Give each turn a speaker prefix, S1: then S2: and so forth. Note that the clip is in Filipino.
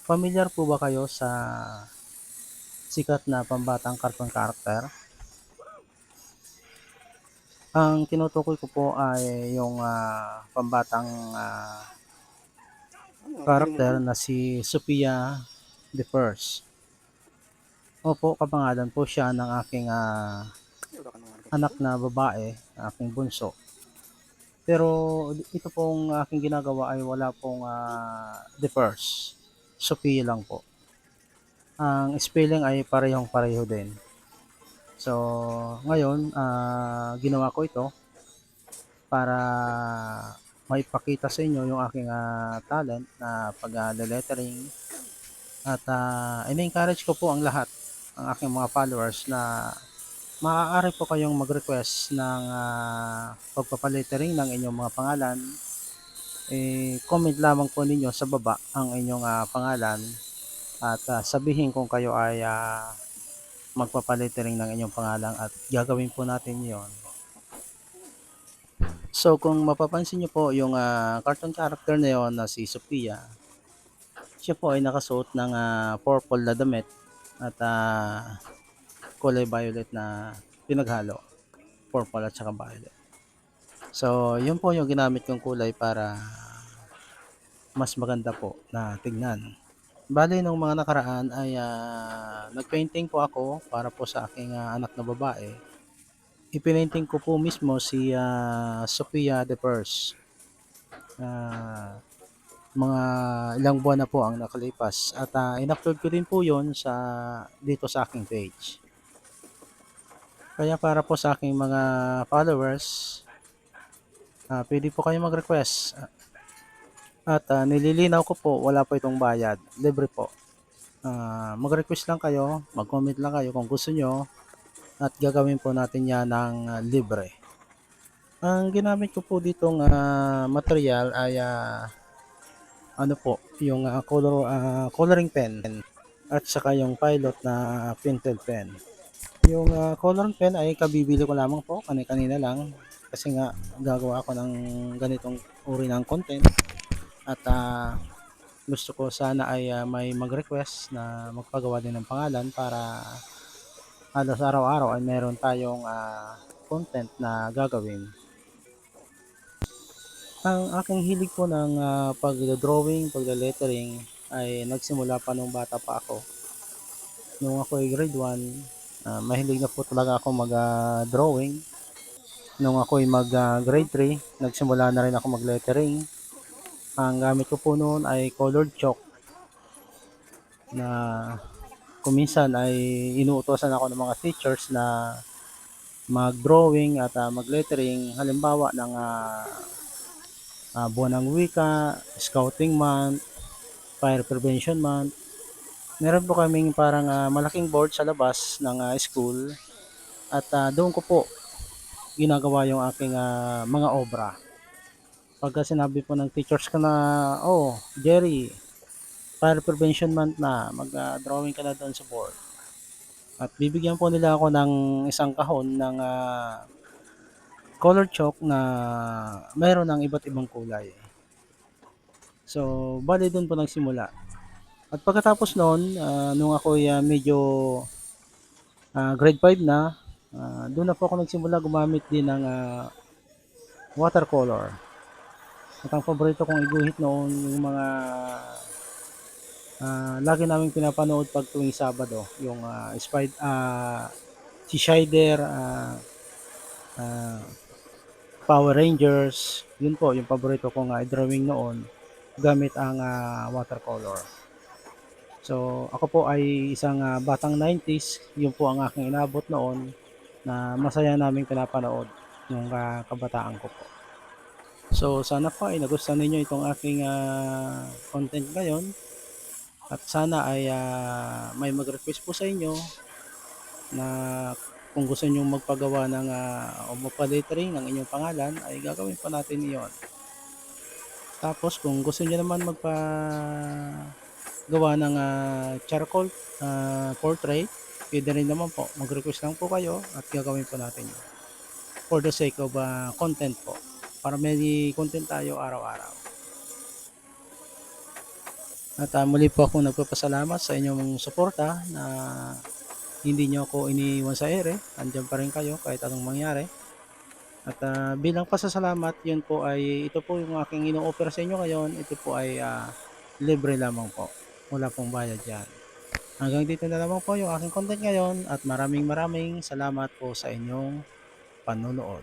S1: Pamilyar po ba kayo sa sikat na pambatang cartoon character? Ang tinutukoy ko po ay yung pambatang character na si Sophia the First. Opo, kapangalan po siya ng aking anak na babae, aking bunso. Pero ito pong aking ginagawa ay wala pong the first. Sophia lang po. Ang spelling ay parehong-pareho din. So, ngayon, ginawa ko ito para maipakita sa inyo yung aking talent na pag-lettering at in-encourage ko po ang lahat, ang aking mga followers na maaari po kayong mag-request ng pagpapalettering ng inyong mga pangalan. Comment lamang po ninyo sa baba ang inyong pangalan at sabihin kung kayo ay magpapalettering ng inyong pangalan at gagawin po natin yon. So kung mapapansin niyo po yung cartoon character na yon na si Sophia, siya po ay nakasuot ng purple na damit at kulay violet na pinaghalo, purple at saka violet. So yun po yung ginamit kong kulay para mas maganda po na tignan. Bali nung mga nakaraan ay nagpainting po ako para po sa aking anak na babae. Ipininting ko po mismo si Sophia the First. Ah, mga ilang buwan na po ang nakalipas at in-upload ko din po yon dito sa aking page. Kaya para po sa aking mga followers, pwede po kayo mag-request at nililinaw ko po wala po itong bayad, libre po. Mag-request lang kayo, mag-comment lang kayo kung gusto nyo at gagawin po natin yan ng libre. Ang ginamit ko po ditong material ay ano po, yung coloring pen at saka yung pilot na pentel pen. Yung coloring pen ay kabibili ko lamang po kanina lang kasi nga gagawa ako ng ganitong uri ng content at gusto ko sana ay may mag-request na magpagawa din ng pangalan para halos araw-araw ay meron tayong content na gagawin. Ang aking hilig po ng pagdo-drawing, pagdo-lettering ay nagsimula pa nung bata pa ako. Nung ako ay grade 1, mahilig na po talaga ako mag-drawing. Nung ako ay mag-grade 3, nagsimula na rin ako mag-lettering. Ang gamit ko po noon ay colored chalk na kuminsan ay inuutosan ako ng mga teachers na mag-drawing at mag-lettering. Halimbawa ng buwan ng wika, scouting month, fire prevention month. Meron po kaming parang malaking board sa labas ng school at doon ko po ginagawa yung aking mga obra. Pagka sinabi po ng teachers ko na, oh, Jerry, fire prevention month na, mag-drawing ka na doon sa board. At bibigyan po nila ako ng isang kahon ng color chalk na mayroon ng iba't ibang kulay. So, bali doon po nagsimula. At pagkatapos noon, nung ako ay medyo grade 5 na, doon na po ako nagsimula gumamit din ng watercolor. At ang paborito kong iguhit noon yung mga lagi namin pinapanood pag tuwing Sabado, yung si Shider, uh, Power Rangers, yun po yung paborito kong drawing noon gamit ang watercolor. So ako po ay isang batang 90s, yun po ang aking inabot noon na masaya naming pinapanood nung kabataan ko po. So sana po ay nagustuhan ninyo itong aking content ngayon at sana ay may mag-request po sa inyo na kung gusto niyo magpagawa ng o magpa-lettering ng inyong pangalan ay gagawin po natin iyon. Tapos kung gusto niyo naman magpagawa ng charcoal portrait, pwede rin naman po. Mag-request lang po kayo at gagawin po natin yun. For the sake of content po. Para may content tayo araw-araw. At muli po akong nagpapasalamat sa inyong suporta na hindi niyo ako iniiwan sa ere. Andiyan pa rin kayo kahit anong mangyari. At bilang pasasalamat, yun po ay ito po yung aking ino-offer sa inyo ngayon. Ito po ay libre lamang po. Wala pong bayad yan. Hanggang dito na lamang po yung aking content ngayon at maraming maraming salamat po sa inyong panunood.